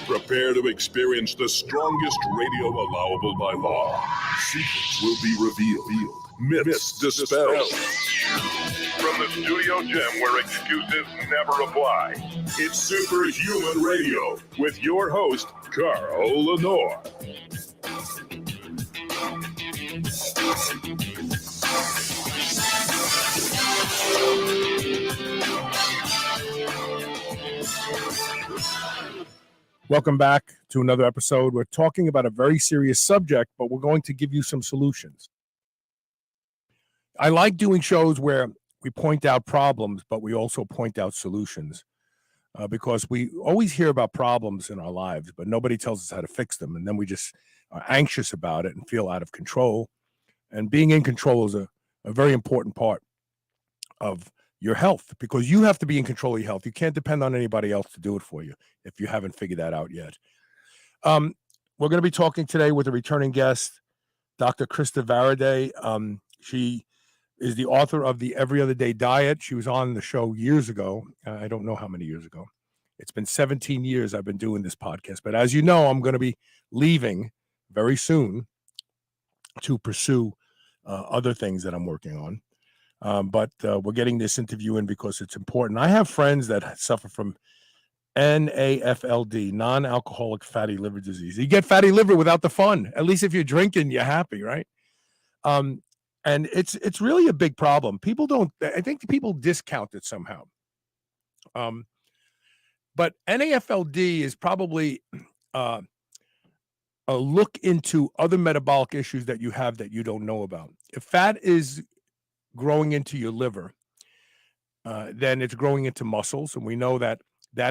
Prepare to experience the strongest radio allowable by law. Secrets will be revealed. Myths dispelled. From the studio gym where excuses never apply, it's Superhuman Radio with your host, Carl Lenore. Welcome back to another episode. We're talking about a very serious subject, but we're going to give you some solutions. I like doing shows where we point out problems, but we also point out solutions because we always hear about problems in our lives, but nobody tells us how to fix them. And then we just are anxious about it and feel out of control. And being in control is a very important part of your health, because you have to be in control of your health. You can't depend on anybody else to do it for you if you haven't figured that out yet. We're going to be talking today with a returning guest, Dr. Kristina Varady. She is the author of the Every Other Day Diet. She was on the show years ago. I don't know how many years ago. It's been 17 years I've been doing this podcast. But as you know, I'm going to be leaving very soon to pursue other things that I'm working on. But we're getting this interview in because it's important. I have friends that suffer from NAFLD, non-alcoholic fatty liver disease. You get fatty liver without the fun. At least if you're drinking, you're happy, right? And it's really a big problem. I think people discount it somehow. But NAFLD is probably a look into other metabolic issues that you have that you don't know about. If fat is growing into your liver, then it's growing into muscles, and we know that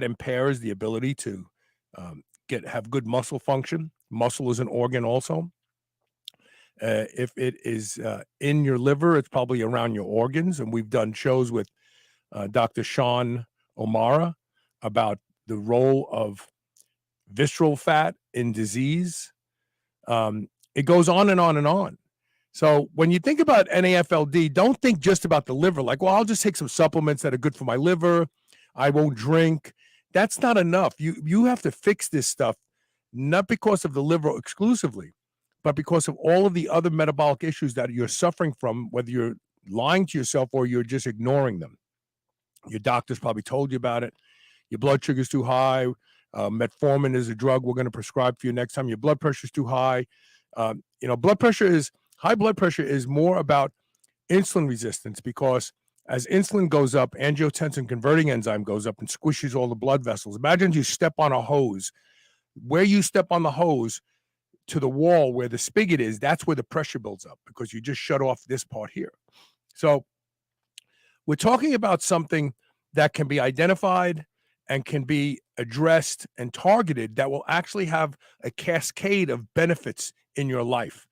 impairs the ability to have good muscle function. Muscle is an organ also. If it is in your liver, it's probably around your organs, and we've done shows with Dr. Sean O'Mara about the role of visceral fat in disease. It goes on and on and on. So when you think about NAFLD, don't think just about the liver. Like, well, I'll just take some supplements that are good for my liver. I won't drink. That's not enough. You have to fix this stuff, not because of the liver exclusively, but because of all of the other metabolic issues that you're suffering from, whether you're lying to yourself or you're just ignoring them. Your doctor's probably told you about it. Your blood sugar's too high. Metformin is a drug we're going to prescribe for you next time. Your blood pressure's too high. High blood pressure is more about insulin resistance, because as insulin goes up, angiotensin converting enzyme goes up and squishes all the blood vessels. Imagine you step on a hose. Where you step on the hose to the wall where the spigot is, that's where the pressure builds up, because you just shut off this part here. So we're talking about something that can be identified and can be addressed and targeted that will actually have a cascade of benefits in your life.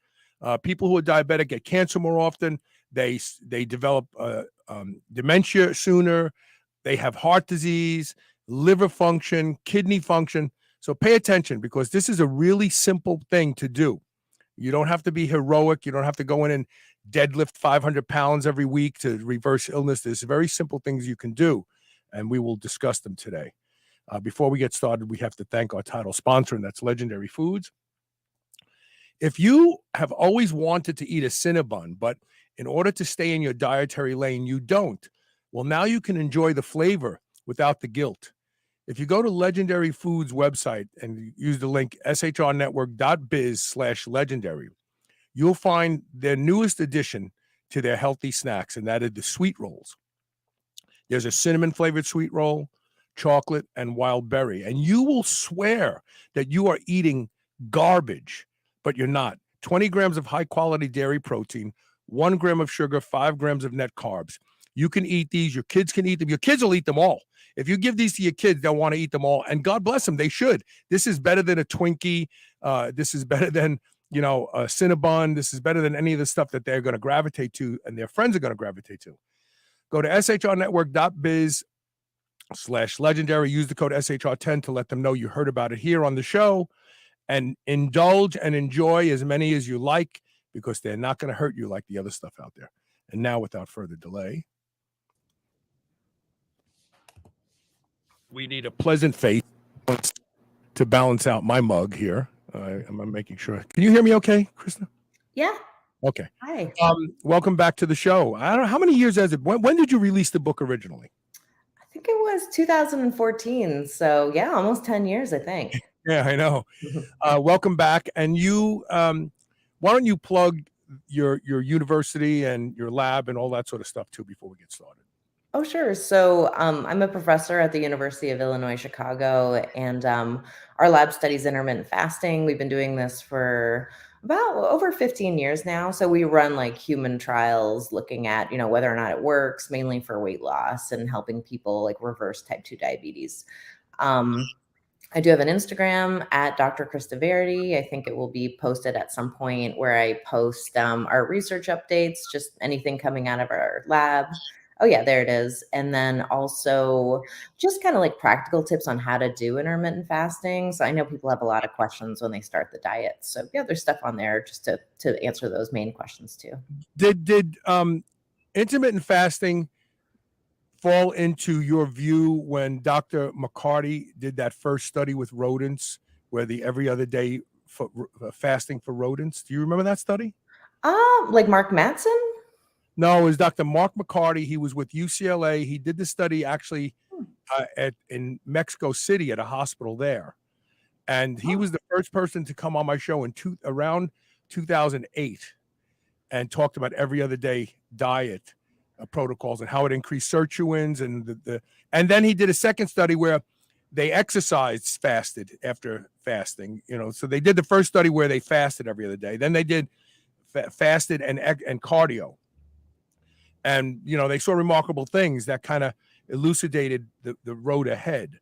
People who are diabetic get cancer more often. They develop dementia sooner. They have heart disease, liver function, kidney function. So pay attention, because this is a really simple thing to do. You don't have to be heroic. You don't have to go in and deadlift 500 pounds every week to reverse illness. There's very simple things you can do, and we will discuss them today. Before we get started, we have to thank our title sponsor, and that's Legendary Foods. If you have always wanted to eat a Cinnabon, but in order to stay in your dietary lane, you don't, well, now you can enjoy the flavor without the guilt. If you go to Legendary Foods website and use the link shrnetwork.biz/legendary, you'll find their newest addition to their healthy snacks, and that is the sweet rolls. There's a cinnamon flavored sweet roll, chocolate, and wild berry. And you will swear that you are eating garbage, but you're not. 20 grams of high quality dairy protein, 1 gram of sugar, 5 grams of net carbs. You can eat these. Your kids can eat them. Your kids will eat them all. If you give these to your kids, they'll want to eat them all. And God bless them. They should. This is better than a Twinkie. This is better than, a Cinnabon. This is better than any of the stuff that they're going to gravitate to and their friends are going to gravitate to. Go to shrnetwork.biz/legendary. Use the code SHR10 to let them know you heard about it here on the show, and indulge and enjoy as many as you like, because they're not going to hurt you like the other stuff out there. And now, without further delay, we need a pleasant face to balance out my mug here. I'm making sure. Can you hear me okay, Kristina? Yeah. Okay. Hi. Welcome back to the show. I don't know, how many years has it? When did you release the book originally? I think it was 2014. So yeah, almost 10 years, I think. Yeah, I know. Welcome back. And you, why don't you plug your university and your lab and all that sort of stuff too before we get started? Oh, sure. So I'm a professor at the University of Illinois, Chicago, and our lab studies intermittent fasting. We've been doing this for about over 15 years now. So we run like human trials looking at, whether or not it works, mainly for weight loss and helping people like reverse type 2 diabetes. I do have an Instagram at Dr. Krista Varady. I think it will be posted at some point, where I post our research updates, just anything coming out of our lab. Oh yeah, there it is. And then also just kind of like practical tips on how to do intermittent fasting. So I know people have a lot of questions when they start the diet. So yeah, there's stuff on there just to answer those main questions too. Did intermittent fasting fall into your view when Dr. McCarty did that first study with rodents, where the every other day fasting for rodents? Do you remember that study? Like Mark Mattson? No, it was Dr. Mark McCarty. He was with UCLA. He did the study actually in Mexico City at a hospital there. And he was the first person to come on my show in around 2008 and talked about every other day diet protocols and how it increased sirtuins and then he did a second study where they exercised fasted after fasting. So they did the first study where they fasted every other day. Then they did fasted and cardio. And, they saw remarkable things that kind of elucidated the road ahead.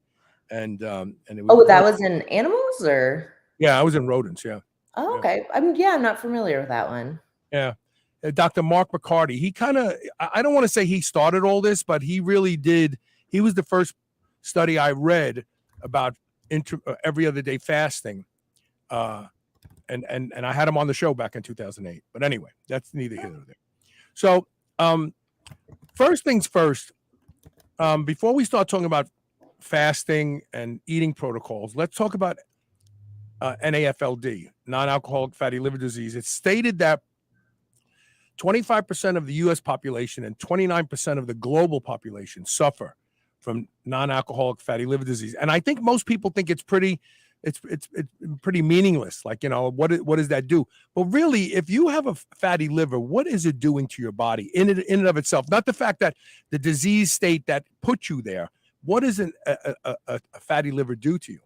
And it was that was in animals or? Yeah, I was in rodents. Yeah. Oh, okay. I'm not familiar with that one. Yeah. Dr. Mark McCarty, he kind of, I don't want to say he started all this, but he really did. He was the first study I read about every other day fasting. And I had him on the show back in 2008. But anyway, that's neither here nor there. So, first things first, before we start talking about fasting and eating protocols, let's talk about NAFLD, non-alcoholic fatty liver disease. It's stated that 25% of the U.S. population and 29% of the global population suffer from non-alcoholic fatty liver disease. And I think most people think it's pretty meaningless. Like, what does that do? But really, if you have a fatty liver, what is it doing to your body in and of itself? Not the fact that the disease state that put you there. What does a fatty liver do to you?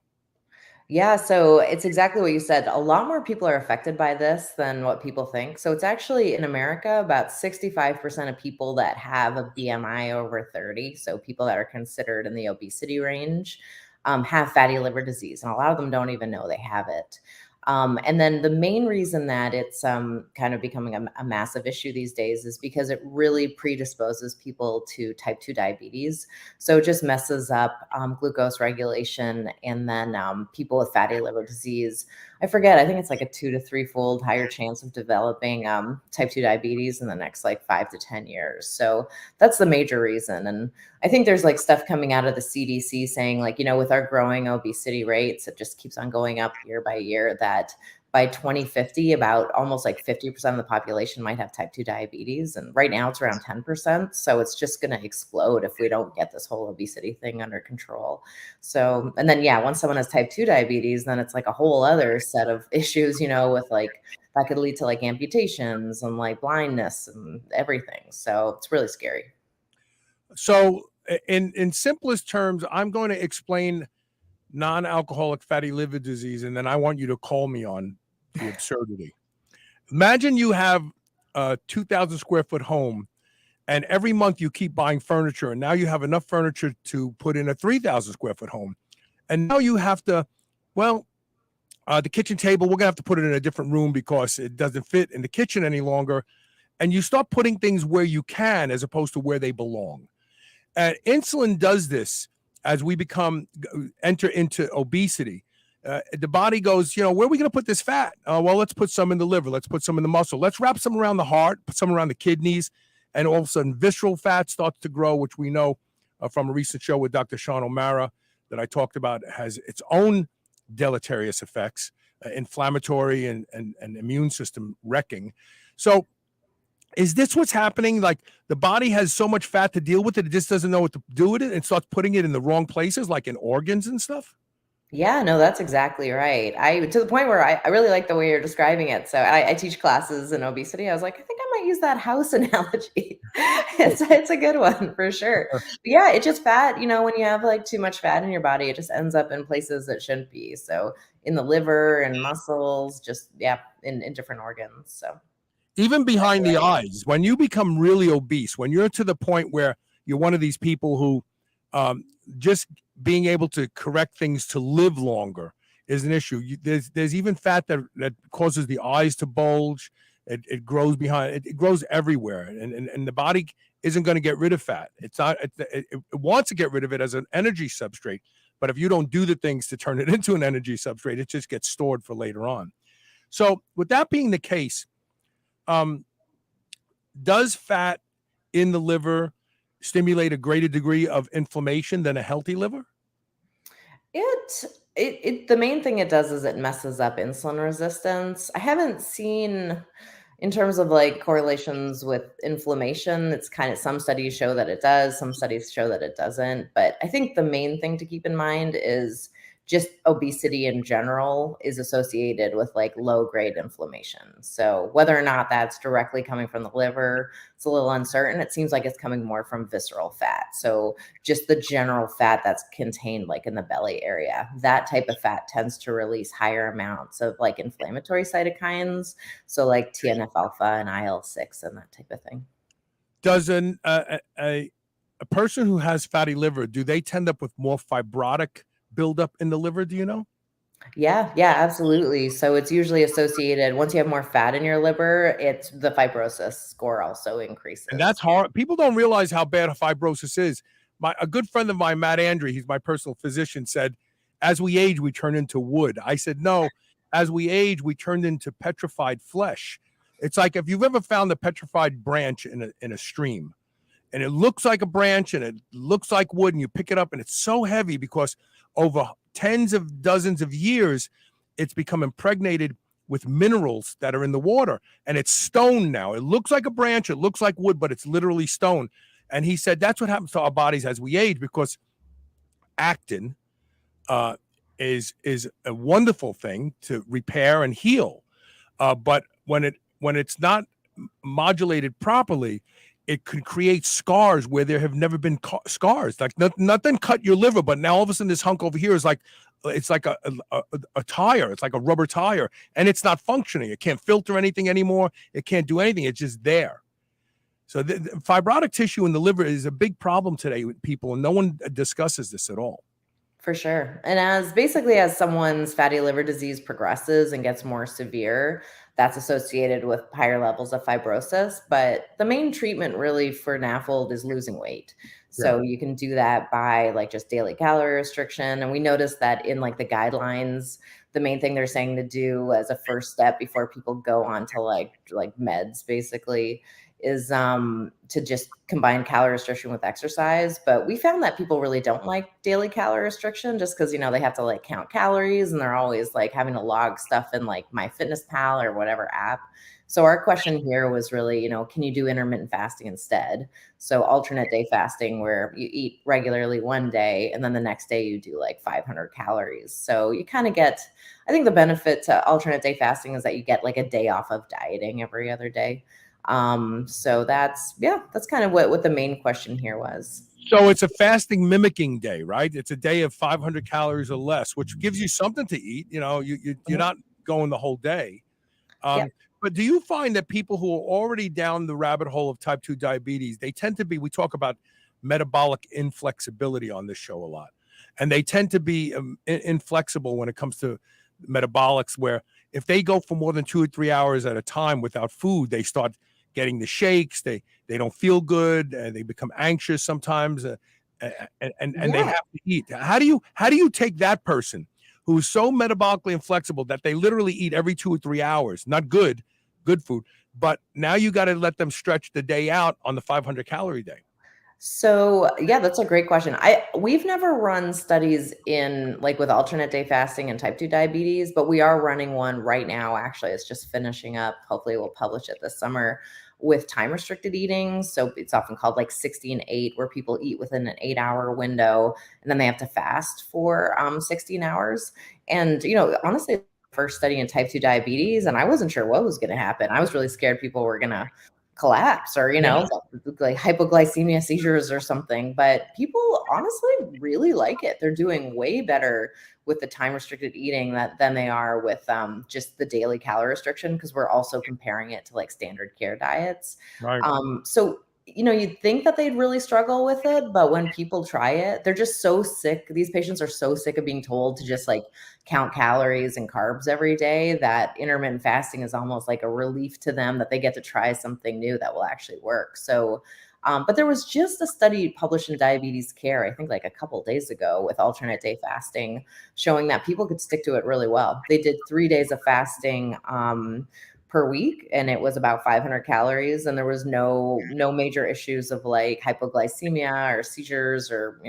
Yeah, so it's exactly what you said. A lot more people are affected by this than what people think. So it's actually in America, about 65% of people that have a BMI over 30, so people that are considered in the obesity range, have fatty liver disease. And a lot of them don't even know they have it. And then the main reason that it's kind of becoming a massive issue these days is because it really predisposes people to type 2 diabetes. So it just messes up glucose regulation. And then people with fatty liver disease, I think it's like a 2 to 3-fold higher chance of developing type 2 diabetes in the next like 5 to 10 years. So that's the major reason. And I think there's like stuff coming out of the CDC saying like, with our growing obesity rates, it just keeps on going up year by year, that by 2050, about almost like 50% of the population might have type 2 diabetes. And right now it's around 10%. So it's just going to explode if we don't get this whole obesity thing under control. So, and then, yeah, once someone has type 2 diabetes, then it's like a whole other set of issues, with like, that could lead to like amputations and like blindness and everything. So it's really scary. So in simplest terms, I'm going to explain non-alcoholic fatty liver disease, and then I want you to call me on the absurdity. Imagine you have a 2,000 square foot home, and every month you keep buying furniture, and now you have enough furniture to put in a 3,000 square foot home. And now you have to, the kitchen table, we're going to have to put it in a different room because it doesn't fit in the kitchen any longer. And you start putting things where you can as opposed to where they belong. And insulin does this as we enter into obesity. The body goes, where are we going to put this fat? Well, let's put some in the liver. Let's put some in the muscle. Let's wrap some around the heart, put some around the kidneys. And all of a sudden, visceral fat starts to grow, which we know from a recent show with Dr. Sean O'Mara that I talked about has its own deleterious effects, inflammatory and immune system wrecking. So is this what's happening? Like the body has so much fat to deal with it, it just doesn't know what to do with it and starts putting it in the wrong places, like in organs and stuff? Yeah, no, that's exactly right. To the point where I really like the way you're describing it. So I teach classes in obesity. I was like, I think I might use that house analogy. It's a good one for sure. But yeah, it's just fat, when you have like too much fat in your body, it just ends up in places it shouldn't be. So in the liver and muscles, just, yeah, in different organs. So even behind the eyes, when you become really obese, when you're to the point where you're one of these people who just being able to correct things to live longer is an issue. There's even fat that causes the eyes to bulge. It grows behind. It grows everywhere, and the body isn't going to get rid of fat. It's not. It wants to get rid of it as an energy substrate, but if you don't do the things to turn it into an energy substrate, it just gets stored for later on. So, with that being the case, does fat in the liver stimulate a greater degree of inflammation than a healthy liver? The main thing it does is it messes up insulin resistance. I haven't seen, in terms of like correlations with inflammation, it's kind of, some studies show that it does, some studies show that it doesn't. But I think the main thing to keep in mind is just obesity in general is associated with like low grade inflammation. So whether or not that's directly coming from the liver, it's a little uncertain. It seems like it's coming more from visceral fat. So just the general fat that's contained like in the belly area, that type of fat tends to release higher amounts of like inflammatory cytokines. So like TNF alpha and IL-6 and that type of thing. Does a person who has fatty liver, do they tend up with more fibrotic buildup in the liver? Do you know? Yeah, absolutely. So it's usually associated, once you have more fat in your liver, it's the fibrosis score also increases. And that's hard. People don't realize how bad fibrosis is. A good friend of mine, Matt Andre, he's my personal physician, said, as we age, we turn into wood. I said, no, as we age, we turn into petrified flesh. It's like if you've ever found a petrified branch in a stream, and it looks like a branch and it looks like wood, and you pick it up and it's so heavy because over tens of dozens of years, it's become impregnated with minerals that are in the water, and it's stone now. It looks like a branch, it looks like wood, but it's literally stone. And he said that's what happens to our bodies as we age, because actin is a wonderful thing to repair and heal, but when it's not modulated properly, it can create scars where there have never been scars. Like nothing cut your liver, but now all of a sudden this hunk over here is like, it's like a tire. It's like a rubber tire, and it's not functioning. It can't filter anything anymore. It can't do anything. It's just there. So the fibrotic tissue in the liver is a big problem today with people, and no one discusses this at all. For sure. And as someone's fatty liver disease progresses and gets more severe, that's associated with higher levels of fibrosis. But the main treatment really for NAFLd is losing weight. So you can do that by like just daily calorie restriction. And we noticed that in like the guidelines, the main thing they're saying to do as a first step before people go on to like meds basically is to just combine calorie restriction with exercise. But we found that people really don't like daily calorie restriction just because, they have to like count calories and they're always like having to log stuff in like MyFitnessPal or whatever app. So our question here was really, can you do intermittent fasting instead? So alternate day fasting where you eat regularly one day and then the next day you do like 500 calories. So you kind of get, I think the benefit to alternate day fasting is that you get like a day off of dieting every other day. So that's kind of what the main question here was. So it's a fasting mimicking day, right? It's a day of 500 calories or less, which gives you something to eat. You're not going the whole day. Yeah. But do you find that people who are already down the rabbit hole of type 2 diabetes, they tend to be, we talk about metabolic inflexibility on this show a lot, and they tend to be inflexible when it comes to metabolics, where if they go for more than 2 or 3 hours at a time without food, they start getting the shakes. They don't feel good. They become anxious sometimes, and they have to eat. How do you take that person who's so metabolically inflexible that they literally eat every 2 or 3 hours, not good food, but now you got to let them stretch the day out on the 500 calorie day? So yeah, that's a great question. We've never run studies in like with alternate day fasting and type 2 diabetes, but we are running one right now. Actually, it's just finishing up. Hopefully we'll publish it this summer with time restricted eating. So it's often called like 16-8, where people eat within an 8-hour window and then they have to fast for 16 hours. And honestly, first study in type 2 diabetes, and I wasn't sure what was going to happen. I was really scared people were going to collapse or like hypoglycemia seizures or something, but people honestly really like it. They're doing way better with the time restricted eating than they are with just the daily calorie restriction, because we're also comparing it to like standard care diets. Right. So you'd think that they'd really struggle with it, but when people try it, they're just so sick. These patients are so sick of being told to just like count calories and carbs every day that intermittent fasting is almost like a relief to them, that they get to try something new that will actually work. So, but there was just a study published in Diabetes Care, I think like a couple of days ago, with alternate day fasting, showing that people could stick to it really well. They did 3 days of fasting per week, and it was about 500 calories, and there was no major issues of like hypoglycemia or seizures or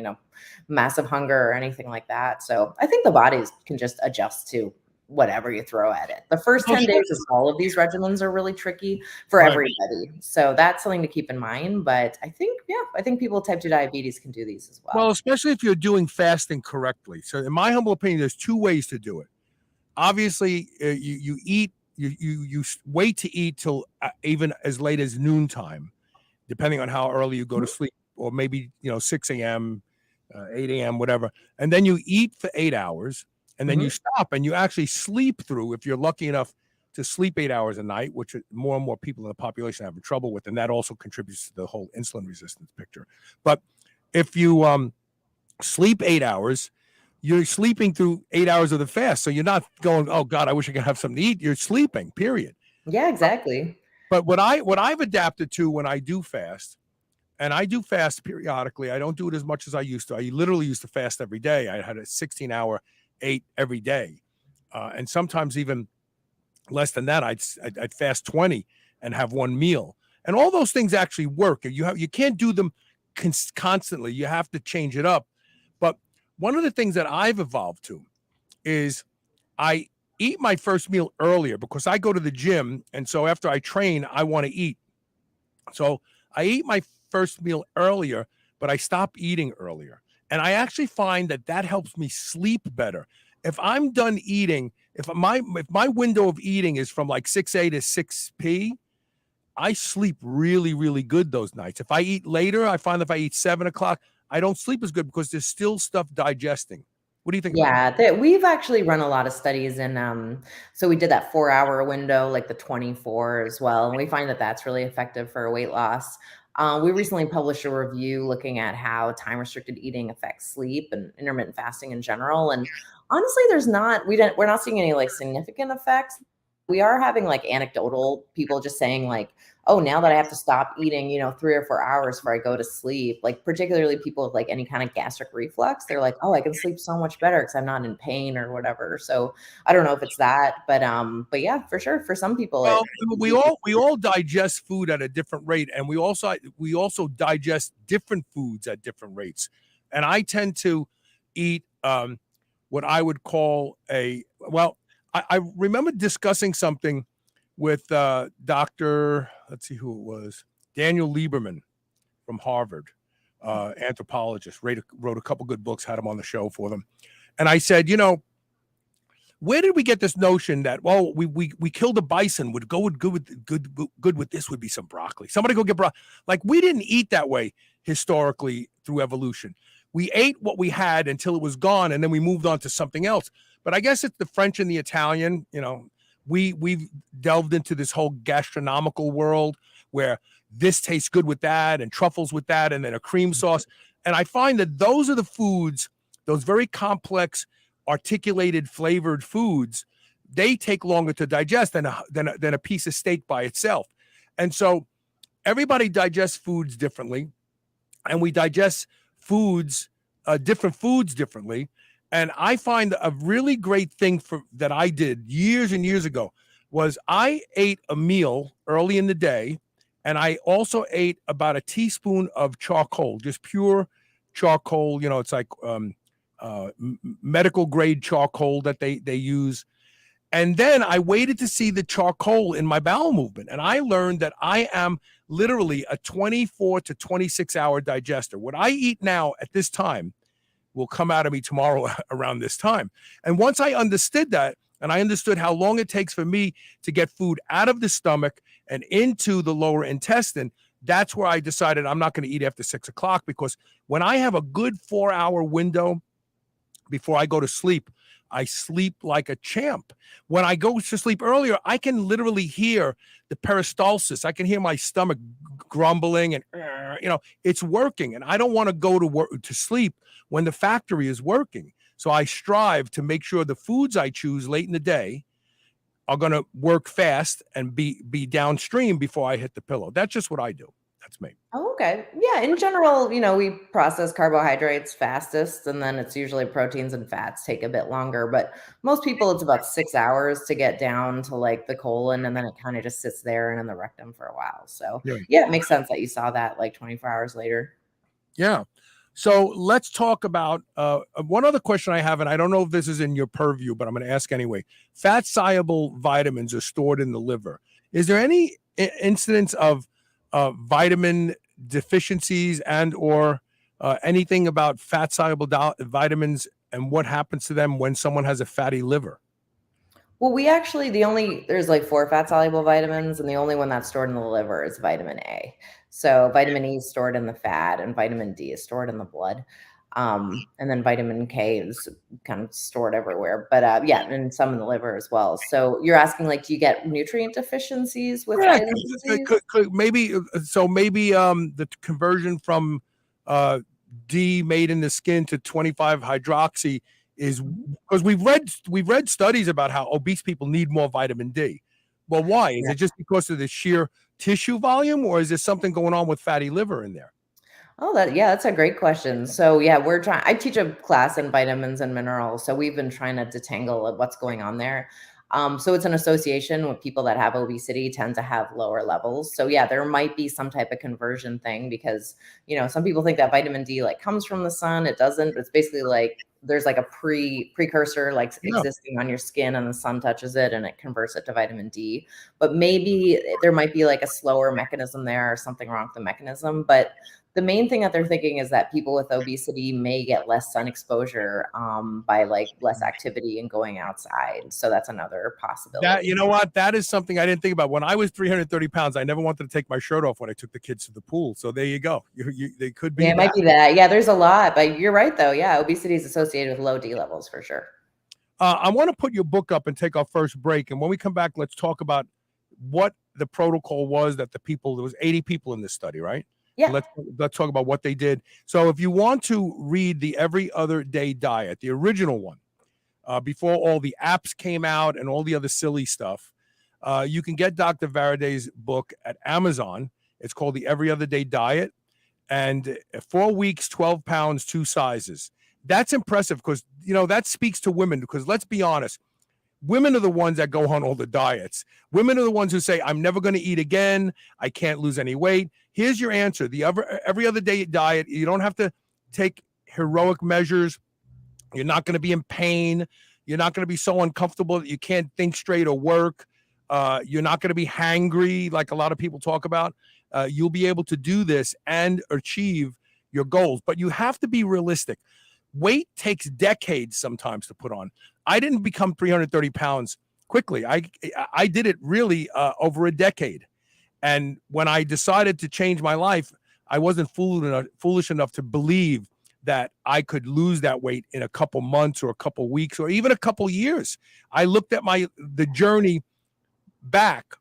massive hunger or anything like that. So I think the bodies can just adjust to whatever you throw at it. The first 10 days of all of these regimens are really tricky for everybody. So that's something to keep in mind. But I think people with type 2 diabetes can do these as well. Well, especially if you're doing fasting correctly. So in my humble opinion, there's 2 ways to do it. Obviously, you eat, you wait to eat till even as late as noontime, depending on how early you go to sleep, or maybe 6 a.m., 8 a.m., whatever. And then you eat for 8 hours, and then you stop and you actually sleep through, if you're lucky enough to sleep 8 hours a night, which more and more people in the population are having trouble with, and that also contributes to the whole insulin resistance picture. But if you sleep 8 hours, you're sleeping through 8 hours of the fast. So you're not going, oh God, I wish I could have something to eat. You're sleeping, period. Yeah, exactly. But what I've adapted to when I do fast, and I do fast periodically, I don't do it as much as I used to. I literally used to fast every day. I had a 16-hour 8 every day. And sometimes even less than that. I'd fast 20 and have one meal. And all those things actually work. You can't do them constantly. You have to change it up. But one of the things that I've evolved to is I eat my first meal earlier, because I go to the gym, and so after I train, I want to eat. So I eat my first meal earlier, but I stop eating earlier. And I actually find that helps me sleep better. If I'm done eating, if my window of eating is from like 6 a to 6 p, I sleep really, really good those nights. If I eat later, I find if I eat 7 o'clock, I don't sleep as good because there's still stuff digesting. What do you think about that? Yeah, we've actually run a lot of studies in, so we did that 4-hour window, like the 24 as well. And we find that that's really effective for weight loss. We recently published a review looking at how time restricted eating affects sleep and intermittent fasting in general. And honestly, we're not seeing any like significant effects. We are having like anecdotal people just saying like, oh, now that I have to stop eating, 3 or 4 hours before I go to sleep, like particularly people with like any kind of gastric reflux, they're like, oh, I can sleep so much better because I'm not in pain or whatever. So I don't know if it's that, but yeah, for sure. For some people, Well, we all digest food at a different rate, and we also digest different foods at different rates. And I tend to eat what I would call I remember discussing something with Dr. Let's see who it was, Daniel Lieberman from Harvard, anthropologist, wrote a couple good books, had him on the show for them. And I said, where did we get this notion that we killed a bison would go with good with this would be some broccoli. Somebody go get broccoli. Like we didn't eat that way historically through evolution. We ate what we had until it was gone, and then we moved on to something else. But I guess it's the French and the Italian. We've delved into this whole gastronomical world where this tastes good with that, and truffles with that, and then a cream sauce. And I find that those are the foods, those very complex, articulated, flavored foods, they take longer to digest than a piece of steak by itself. And so everybody digests foods differently, and we digest different foods differently. And I find a really great thing that I did years and years ago was I ate a meal early in the day, and I also ate about a teaspoon of charcoal, just pure charcoal. It's like medical grade charcoal that they use. And then I waited to see the charcoal in my bowel movement. And I learned that I am literally a 24 to 26 hour digester. What I eat now at this time will come out of me tomorrow around this time. And once I understood that, and I understood how long it takes for me to get food out of the stomach and into the lower intestine, that's where I decided I'm not going to eat after 6 o'clock, because when I have a good 4-hour window before I go to sleep, I sleep like a champ. When I go to sleep earlier, I can literally hear the peristalsis. I can hear my stomach grumbling, and it's working. And I don't want to go to sleep when the factory is working. So I strive to make sure the foods I choose late in the day are going to work fast and be downstream before I hit the pillow. That's just what I do. That's me. Oh, okay. Yeah. In general, we process carbohydrates fastest, and then it's usually proteins and fats take a bit longer. But most people, it's about 6 hours to get down to like the colon, and then it kind of just sits there and in the rectum for a while. So yeah, it makes sense that you saw that like 24 hours later. Yeah. So let's talk about one other question I have, and I don't know if this is in your purview, but I'm going to ask anyway. Fat-soluble vitamins are stored in the liver. Is there any incidence of vitamin deficiencies and or anything about fat-soluble vitamins and what happens to them when someone has a fatty liver? Well, there's like 4 fat soluble vitamins, and the only one that's stored in the liver is vitamin A. So vitamin E is stored in the fat, and vitamin D is stored in the blood. And then vitamin K is kind of stored everywhere, but yeah, and some in the liver as well. So you're asking, like, do you get nutrient deficiencies with vitamin D? Maybe the conversion from D made in the skin to 25 hydroxy is because we've read studies about how obese people need more vitamin D. Well, why? Is it just because of the sheer tissue volume, or is there something going on with fatty liver in there? Oh, that's a great question. So yeah, I teach a class in vitamins and minerals. So we've been trying to detangle what's going on there. So it's an association with people that have obesity tend to have lower levels. So yeah, there might be some type of conversion thing because, some people think that vitamin D like comes from the sun. It doesn't, but it's basically like there's like a precursor like existing on your skin, and the sun touches it and it converts it to vitamin D. But maybe there might be like a slower mechanism there or something wrong with the mechanism. But the main thing that they're thinking is that people with obesity may get less sun exposure by like less activity and going outside. So that's another possibility. That is something I didn't think about. When I was 330 pounds, I never wanted to take my shirt off when I took the kids to the pool. So there you go. They could be. Yeah, it might be that. Yeah, there's a lot, but you're right though. Yeah, obesity is associated with low D levels for sure. I want to put your book up and take our first break. And when we come back, let's talk about what the protocol was that there was 80 people in this study, right? Yeah. Let's talk about what they did. So if you want to read the Every Other Day Diet, the original one, before all the apps came out and all the other silly stuff, You can get Dr. Varady's book at Amazon. It's called The Every Other Day Diet. And 4 weeks, 12 pounds, 2 sizes. That's impressive because, that speaks to women, because let's be honest, women are the ones that go on all the diets. Women are the ones who say, I'm never going to eat again. I can't lose any weight. Here's your answer. The every other day diet, you don't have to take heroic measures. You're not going to be in pain. You're not going to be so uncomfortable that you can't think straight or work. You're not going to be hangry like a lot of people talk about. You'll be able to do this and achieve your goals, but you have to be realistic. Weight takes decades sometimes to put on. I didn't become 330 pounds quickly. I did it really over a decade. And when I decided to change my life, I wasn't foolish enough to believe that I could lose that weight in a couple months or a couple weeks or even a couple years. I looked at the journey back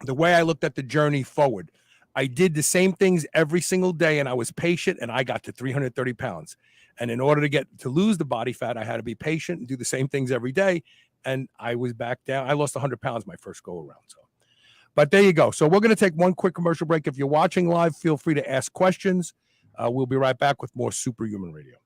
the way I looked at the journey forward. I did the same things every single day, and I was patient, and I got to 330 pounds. And in order to lose the body fat, I had to be patient and do the same things every day. And I was back down. I lost 100 pounds my first go around. But there you go. So we're going to take one quick commercial break. If you're watching live, feel free to ask questions. We'll be right back with more Superhuman Radio.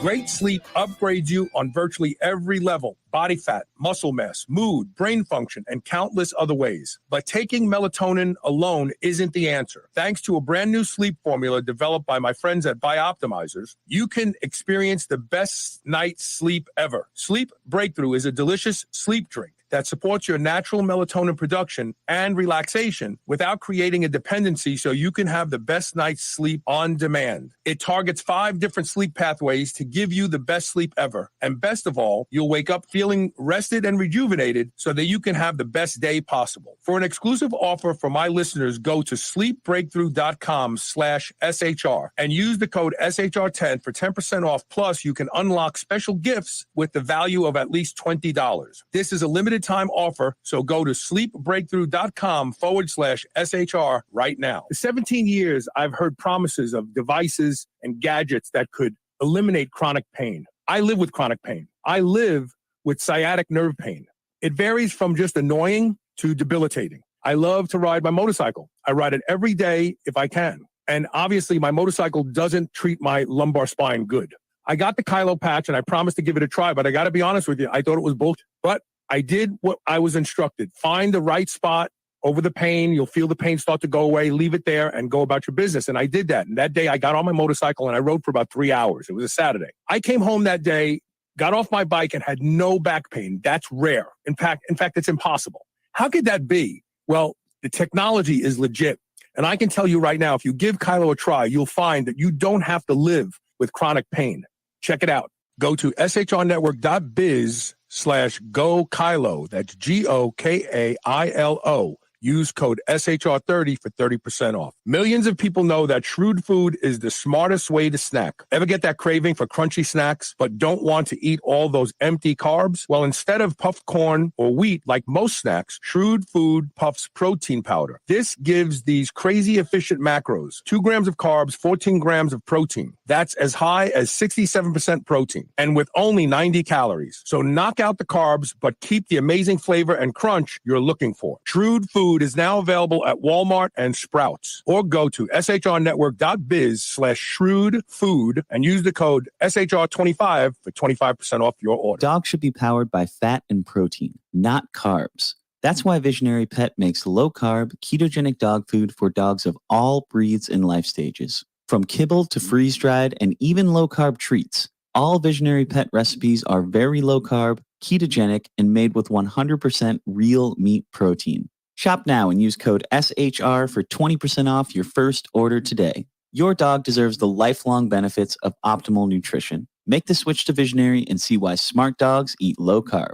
Great sleep upgrades you on virtually every level: body fat, muscle mass, mood, brain function, and countless other ways. But taking melatonin alone isn't the answer. Thanks to a brand new sleep formula developed by my friends at Bioptimizers, you can experience the best night's sleep ever. Sleep Breakthrough is a delicious sleep drink that supports your natural melatonin production and relaxation without creating a dependency, so you can have the best night's sleep on demand. It targets 5 different sleep pathways to give you the best sleep ever. And best of all, you'll wake up feeling rested and rejuvenated so that you can have the best day possible. For an exclusive offer for my listeners, go to sleepbreakthrough.com/SHR and use the code SHR10 for 10% off. Plus, you can unlock special gifts with the value of at least $20. This is a limited time offer, so go to sleepbreakthrough.com/SHR right now. For 17 years, I've heard promises of devices and gadgets that could eliminate chronic pain. I live with chronic pain. I live with sciatic nerve pain. It varies from just annoying to debilitating. I love to ride my motorcycle. I ride it every day if I can. And obviously, my motorcycle doesn't treat my lumbar spine good. I got the Kylo patch and I promised to give it a try, but I got to be honest with you, I thought it was bullshit. But I did what I was instructed. Find the right spot over the pain. You'll feel the pain start to go away. Leave it there and go about your business. And I did that. And that day I got on my motorcycle and I rode for about 3 hours. It was a Saturday. I came home that day, got off my bike and had no back pain. That's rare. In fact, it's impossible. How could that be? Well, the technology is legit. And I can tell you right now, if you give Kylo a try, you'll find that you don't have to live with chronic pain. Check it out. Go to shrnetwork.biz/GoKylo. That's GOKAILO. Use code SHR30 for 30% off. Millions of people know that shrewd food is the smartest way to snack. Ever get that craving for crunchy snacks, but don't want to eat all those empty carbs? Well, instead of puffed corn or wheat, like most snacks, Shrewd Food puffs protein powder. This gives these crazy efficient macros: 2 grams of carbs, 14 grams of protein. That's as high as 67% protein, and with only 90 calories. So knock out the carbs, but keep the amazing flavor and crunch you're looking for. Shrewd Food is now available at Walmart and Sprouts. Or go to shrnetwork.biz/shrewdfood and use the code SHR25 for 25% off your order. Dogs should be powered by fat and protein, not carbs. That's why Visionary Pet makes low-carb, ketogenic dog food for dogs of all breeds and life stages. From kibble to freeze-dried and even low-carb treats, all Visionary Pet recipes are very low-carb, ketogenic, and made with 100% real meat protein. Shop now and use code SHR for 20% off your first order today. Your dog deserves the lifelong benefits of optimal nutrition. Make the switch to Visionary and see why smart dogs eat low carb.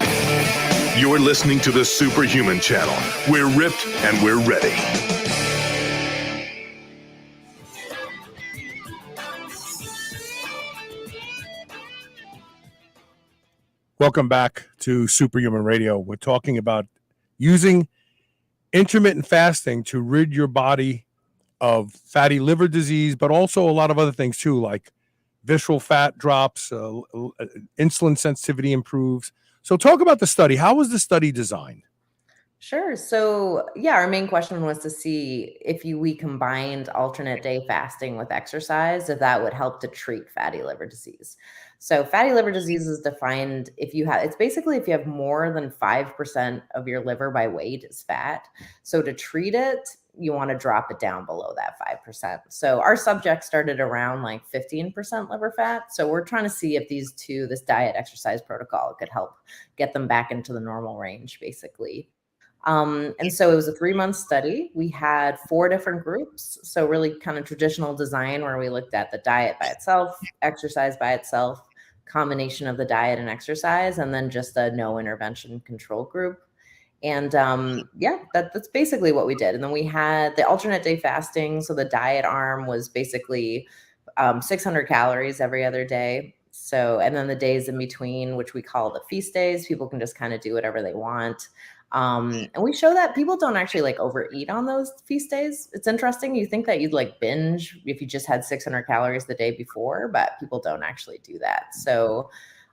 You're listening to the Superhuman Channel. We're ripped and we're ready. Welcome back to Superhuman Radio. We're talking about using intermittent fasting to rid your body of fatty liver disease, but also a lot of other things too, like visceral fat drops, insulin sensitivity improves. So talk about the study. How was the study designed? Sure. So, yeah, our main question was to see if we combined alternate day fasting with exercise, if that would help to treat fatty liver disease. So, fatty liver disease is defined it's basically if you have more than 5% of your liver by weight is fat. So, to treat it, you want to drop it down below that 5%. So, our subject started around like 15% liver fat. So, we're trying to see if this diet exercise protocol could help get them back into the normal range, basically. And so it was a 3-month study. We had 4 different groups. So really kind of traditional design where we looked at the diet by itself, exercise by itself, combination of the diet and exercise, and then just a no intervention control group. And that's basically what we did. And then we had the alternate day fasting. So the diet arm was basically 600 calories every other day. So, and then the days in between, which we call the feast days, people can just kind of do whatever they want. And we show that people don't actually like overeat on those feast days. It's interesting. You think that you'd like binge if you just had 600 calories the day before, but people don't actually do that. So,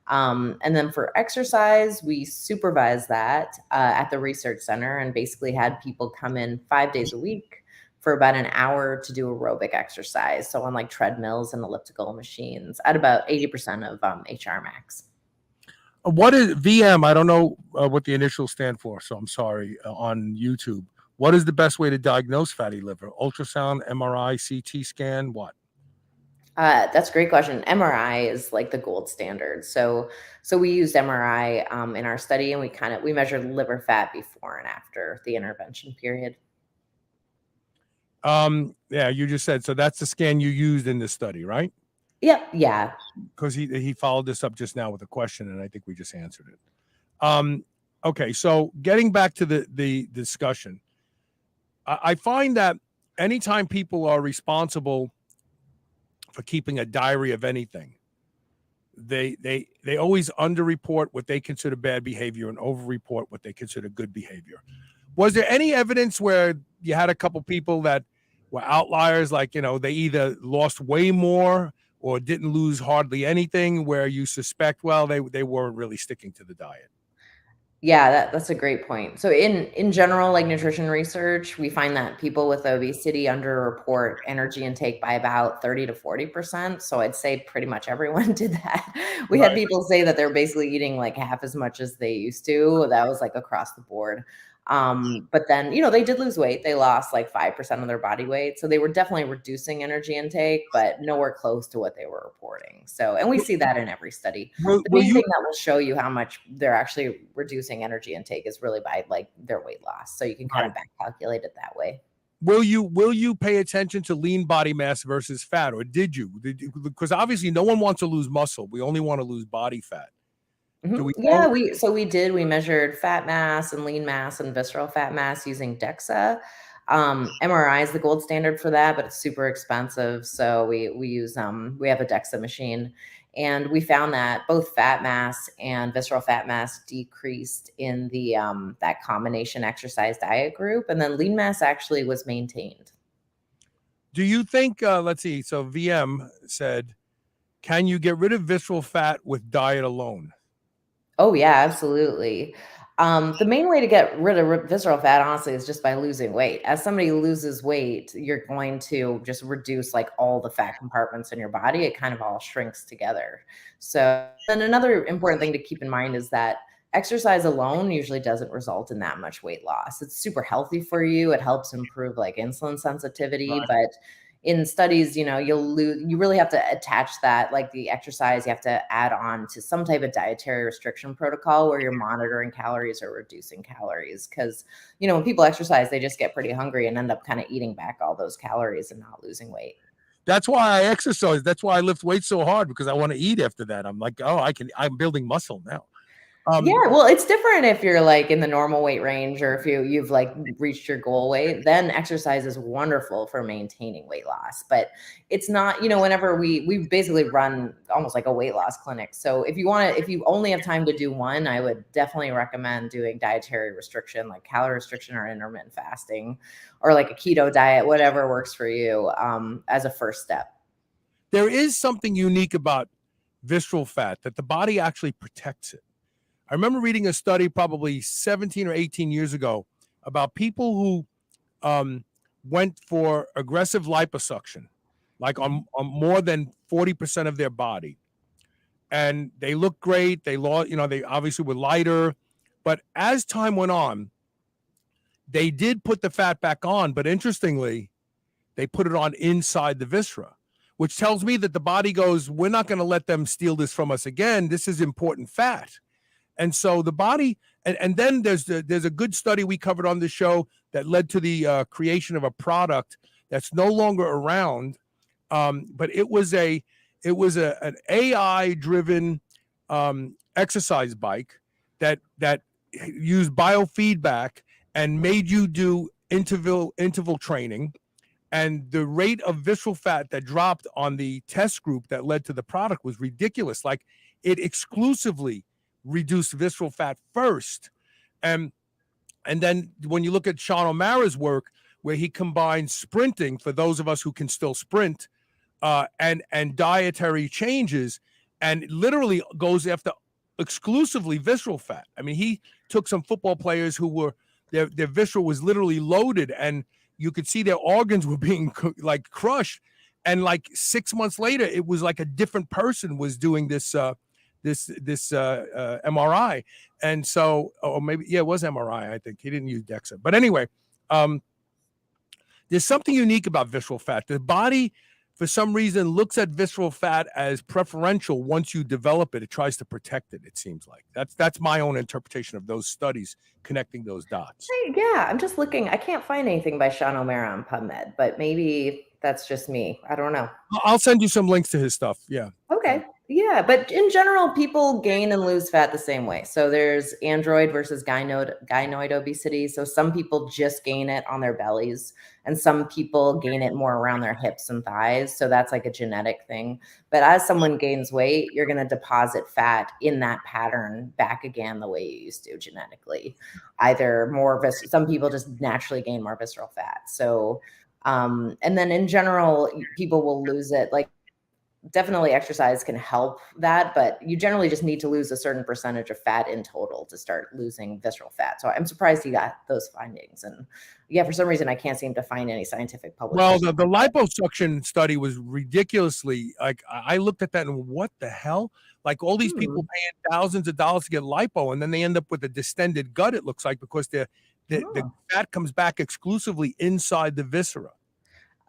and then for exercise, we supervise that at the research center and basically had people come in 5 days a week for about an hour to do aerobic exercise. So on like treadmills and elliptical machines at about 80% of HR max. What is VM? I don't know what the initials stand for, so I'm sorry, on YouTube. What is the best way to diagnose fatty liver? Ultrasound, MRI, CT scan, what? That's a great question. MRI is like the gold standard. So we used MRI in our study, and we measured liver fat before and after the intervention period. Yeah, you just said, so that's the scan you used in this study, right? Yep. Yeah. Because he followed this up just now with a question, and I think we just answered it. Okay, so getting back to the discussion, I find that anytime people are responsible for keeping a diary of anything, they always underreport what they consider bad behavior and overreport what they consider good behavior. Was there any evidence where you had a couple people that were outliers, like, they either lost way more or didn't lose hardly anything, where you suspect, well, they weren't really sticking to the diet? Yeah, that's a great point. So in general, like nutrition research, we find that people with obesity underreport energy intake by about 30 to 40%. So I'd say pretty much everyone did that. We had people say that they're basically eating like half as much as they used to. That was like across the board. But then, they did lose weight. They lost like 5% of their body weight. So they were definitely reducing energy intake, but nowhere close to what they were reporting. So, and we see that in every study. The main thing that will show you how much they're actually reducing energy intake is really by like their weight loss. So you can kind of back calculate it that way. Will you pay attention to lean body mass versus fat, or did you? Because obviously no one wants to lose muscle. We only want to lose body fat. Mm-hmm. We measured fat mass and lean mass and visceral fat mass using DEXA. MRI is the gold standard for that, but it's super expensive. So we use we have a DEXA machine, and we found that both fat mass and visceral fat mass decreased in the that combination exercise diet group, and then lean mass actually was maintained. Do you think? Let's see. So VM said, "Can you get rid of visceral fat with diet alone?" Oh, yeah, absolutely. The main way to get rid of visceral fat, honestly, is just by losing weight. As somebody loses weight, you're going to just reduce like all the fat compartments in your body. It kind of all shrinks together. So then another important thing to keep in mind is that exercise alone usually doesn't result in that much weight loss. It's super healthy for you. It helps improve like insulin sensitivity, but in studies, you really have to attach that, like the exercise, you have to add on to some type of dietary restriction protocol where you're monitoring calories or reducing calories. Because, when people exercise, they just get pretty hungry and end up kind of eating back all those calories and not losing weight. That's why I exercise. That's why I lift weights so hard, because I want to eat after that. I'm like, I'm building muscle now. Yeah, well, it's different if you're like in the normal weight range or if you've like reached your goal weight, then exercise is wonderful for maintaining weight loss. But it's not, whenever we basically run almost like a weight loss clinic. So if you only have time to do one, I would definitely recommend doing dietary restriction, like calorie restriction or intermittent fasting, or like a keto diet, whatever works for you, as a first step. There is something unique about visceral fat that the body actually protects it. I remember reading a study probably 17 or 18 years ago about people who went for aggressive liposuction, like on more than 40% of their body. And they looked great. They lost, they obviously were lighter. But as time went on, they did put the fat back on. But interestingly, they put it on inside the viscera, which tells me that the body goes, we're not going to let them steal this from us again. This is important fat. And so the body, and then there's a good study we covered on the show that led to the creation of a product that's no longer around, but it was an AI driven exercise bike that used biofeedback and made you do interval training, and the rate of visceral fat that dropped on the test group that led to the product was ridiculous. Like, it exclusively reduce visceral fat first. And then when you look at Sean O'Mara's work, where he combines sprinting for those of us who can still sprint, and dietary changes, and literally goes after exclusively visceral fat. I mean, he took some football players who were their visceral was literally loaded, and you could see their organs were being like crushed. And like 6 months later, it was like a different person was doing this MRI. And so, or maybe, yeah, it was MRI. I think he didn't use DEXA, but anyway, there's something unique about visceral fat. The body, for some reason, looks at visceral fat as preferential. Once you develop it, it tries to protect it. It seems like that's my own interpretation of those studies connecting those dots. Yeah, I'm just looking. I can't find anything by Sean O'Mara on PubMed, but maybe that's just me. I don't know. I'll send you some links to his stuff. Yeah. Okay. Yeah, but in general, people gain and lose fat the same way. So there's android versus gynoid obesity. So some people just gain it on their bellies, and some people gain it more around their hips and thighs. So that's like a genetic thing. But as someone gains weight, you're going to deposit fat in that pattern back again the way you used to genetically. Either more some people just naturally gain more visceral fat. So and then in general, people will lose it. Like, definitely exercise can help that, but you generally just need to lose a certain percentage of fat in total to start losing visceral fat. So I'm surprised you got those findings. And yeah, for some reason, I can't seem to find any scientific publication. Well, the liposuction study was ridiculously, like, I looked at that and what the hell? Like, all these people paying thousands of dollars to get lipo, and then they end up with a distended gut, it looks like, because the fat comes back exclusively inside the viscera.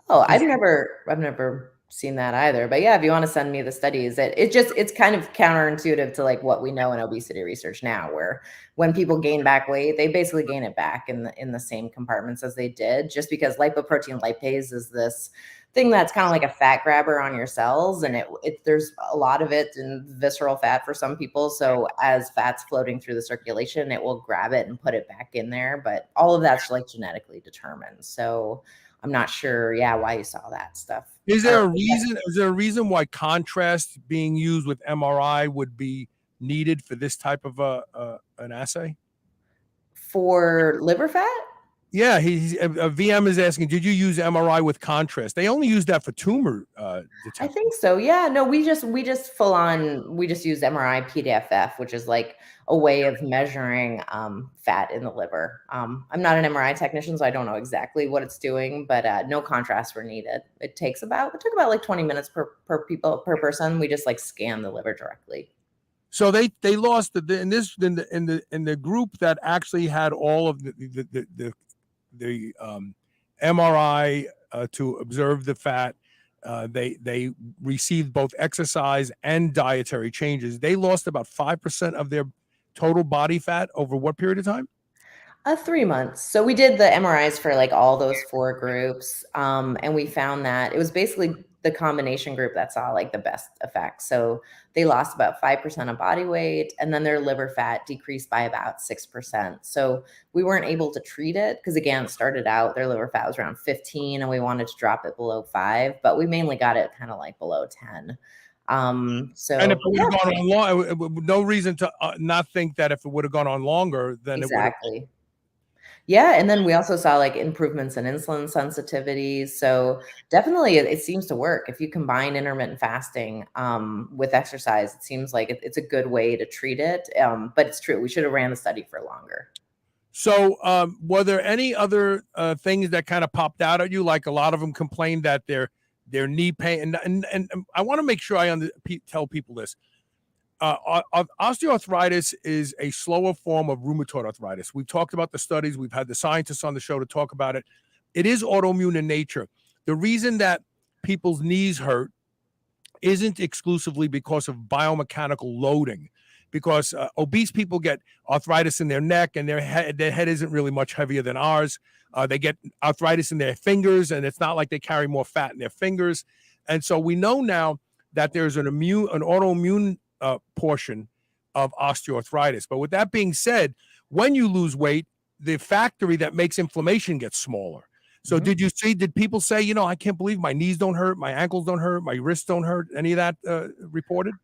Oh, I've never seen that either. But yeah, if you want to send me the studies, it's kind of counterintuitive to like what we know in obesity research now, where when people gain back weight, they basically gain it back in the same compartments as they did, just because lipoprotein lipase is this thing that's kind of like a fat grabber on your cells, and there's a lot of it in visceral fat for some people. So as fat's floating through the circulation, it will grab it and put it back in there. But all of that's like genetically determined. So I'm not sure, why you saw that stuff. Is there a reason? Is there a reason why contrast being used with MRI would be needed for this type of an assay? For liver fat? Yeah, a VM is asking, did you use MRI with contrast? They only use that for tumor detection. I think so. Yeah, no, we just use MRI PDFF, which is like a way of measuring fat in the liver. I'm not an MRI technician, so I don't know exactly what it's doing, but no contrast were needed. It took about like 20 minutes per person. We just like scan the liver directly. So they lost in the group that actually had all of the MRI to observe the fat. They received both exercise and dietary changes. They lost about 5% of their total body fat over what period of time? 3 months. So we did the MRIs for like all those 4 groups, and we found that it was basically the combination group that saw like the best effects. So they lost about 5% of body weight, and then their liver fat decreased by about 6%. So we weren't able to treat it because, again, it started out their liver fat was around 15 and we wanted to drop it below 5, but we mainly got it kind of like below 10. So and if it would have gone on long, no reason to not think that if it would have gone on longer, then exactly. it would have. Yeah, and then we also saw like improvements in insulin sensitivity. So definitely, it seems to work if you combine intermittent fasting with exercise. It seems like it's a good way to treat it. But it's true, we should have ran the study for longer. So, were there any other things that kind of popped out at you? Like a lot of them complained that their knee pain, and I want to make sure I tell people this. Osteoarthritis is a slower form of rheumatoid arthritis. We've talked about the studies. We've had the scientists on the show to talk about it. It is autoimmune in nature. The reason that people's knees hurt isn't exclusively because of biomechanical loading, because obese people get arthritis in their neck, and their head isn't really much heavier than ours. They get arthritis in their fingers, and it's not like they carry more fat in their fingers. And so we know now that there's an autoimmune portion of osteoarthritis. But with that being said, when you lose weight, the factory that makes inflammation gets smaller. So did people say, I can't believe my knees don't hurt, my ankles don't hurt, my wrists don't hurt? Any of that reported?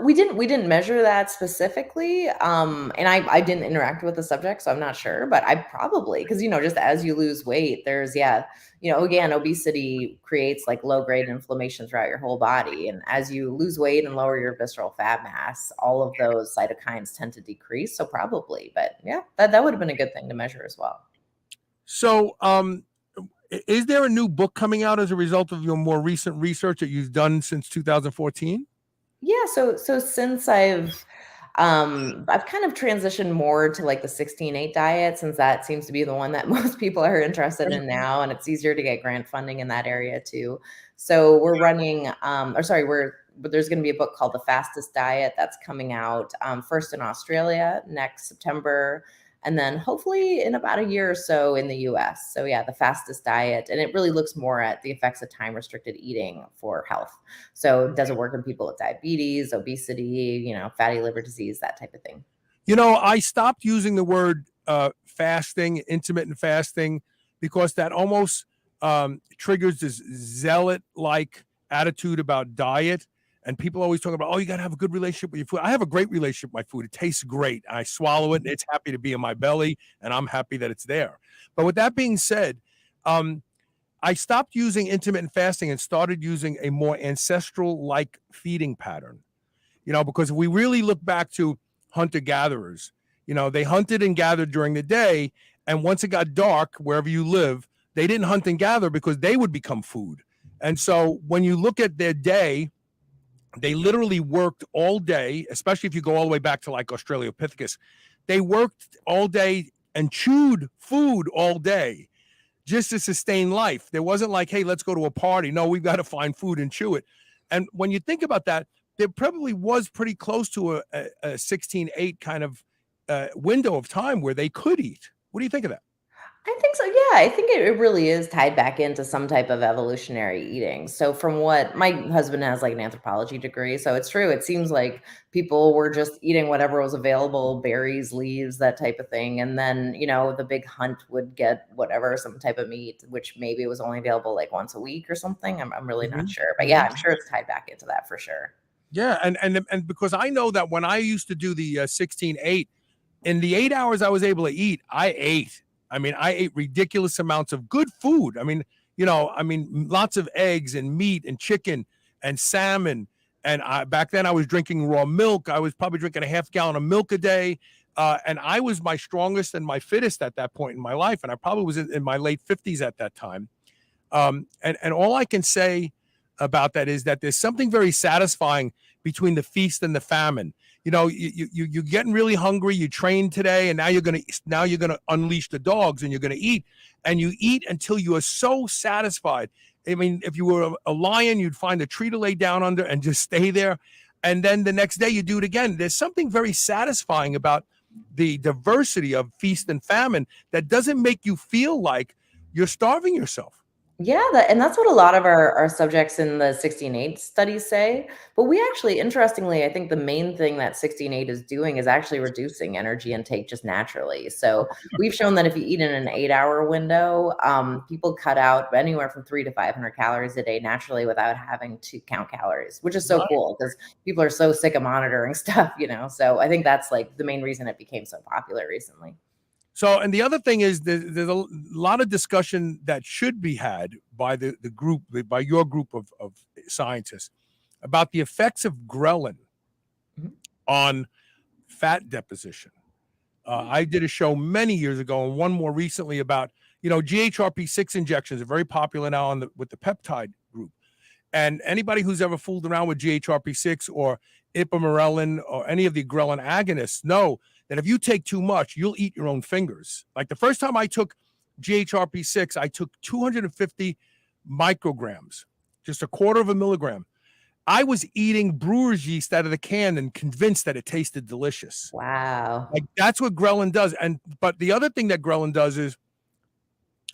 We didn't measure that specifically. And I didn't interact with the subject, so I'm not sure, but I probably, because, just as you lose weight, there's, again, obesity creates like low grade inflammation throughout your whole body. And as you lose weight and lower your visceral fat mass, all of those cytokines tend to decrease. So probably, but yeah, that would have been a good thing to measure as well. So, is there a new book coming out as a result of your more recent research that you've done since 2014? Yeah, so since I've kind of transitioned more to like the 16-8 diet, since that seems to be the one that most people are interested in now, and it's easier to get grant funding in that area too. So we're running, there's going to be a book called The Fastest Diet that's coming out first in Australia next September, and then hopefully in about a year or so in the US. So yeah, The Fastest Diet. And it really looks more at the effects of time-restricted eating for health. So does it work in people with diabetes, obesity, fatty liver disease, that type of thing? I stopped using the word fasting, intermittent fasting, because that almost triggers this zealot-like attitude about diet. And people always talk about, you got to have a good relationship with your food. I have a great relationship with my food. It tastes great. I swallow it, and it's happy to be in my belly, and I'm happy that it's there. But with that being said, I stopped using intermittent fasting and started using a more ancestral-like feeding pattern. Because if we really look back to hunter-gatherers, they hunted and gathered during the day, and once it got dark, wherever you live, they didn't hunt and gather because they would become food. And so when you look at their day, they literally worked all day, especially if you go all the way back to like Australopithecus. They worked all day and chewed food all day just to sustain life. There wasn't like, hey, let's go to a party. No, we've got to find food and chew it. And when you think about that, there probably was pretty close to a 16-8 kind of window of time where they could eat. What do you think of that? I think so. Yeah, I think it really is tied back into some type of evolutionary eating. So from what my husband has like an anthropology degree, so it's true. It seems like people were just eating whatever was available, berries, leaves, that type of thing. And then, the big hunt would get whatever, some type of meat, which maybe was only available like once a week or something. I'm really not sure. But yeah, I'm sure it's tied back into that for sure. Yeah. And because I know that when I used to do the 16-8, in the 8 hours I was able to eat, I ate. I ate ridiculous amounts of good food. Lots of eggs and meat and chicken and salmon. And back then I was drinking raw milk. I was probably drinking a half gallon of milk a day. And I was my strongest and my fittest at that point in my life. And I probably was in my late 50s at that time. And all I can say about that is that there's something very satisfying between the feast and the famine. You're getting really hungry. You trained today, and now you're gonna unleash the dogs, and you're gonna eat, and you eat until you are so satisfied. If you were a lion, you'd find a tree to lay down under and just stay there, and then the next day you do it again. There's something very satisfying about the diversity of feast and famine that doesn't make you feel like you're starving yourself. Yeah, and that's what a lot of our subjects in the 16-8 studies say. But we actually, interestingly, I think the main thing that 16-8 is doing is actually reducing energy intake just naturally. So we've shown that if you eat in an 8-hour window, people cut out anywhere from 300 to 500 calories a day naturally without having to count calories, which is so cool because people are so sick of monitoring stuff, So I think that's like the main reason it became so popular recently. So, and the other thing is there's a lot of discussion that should be had by the group, by your group of scientists about the effects of ghrelin on fat deposition. I did a show many years ago and one more recently about, GHRP6 injections are very popular now with the peptide group. And anybody who's ever fooled around with GHRP6 or ipamorelin or any of the ghrelin agonists know that if you take too much, you'll eat your own fingers. Like the first time I took GHRP6, I took 250 micrograms, just a quarter of a milligram. I was eating brewer's yeast out of the can and convinced that it tasted delicious. Wow. Like that's what ghrelin does. But the other thing that ghrelin does is,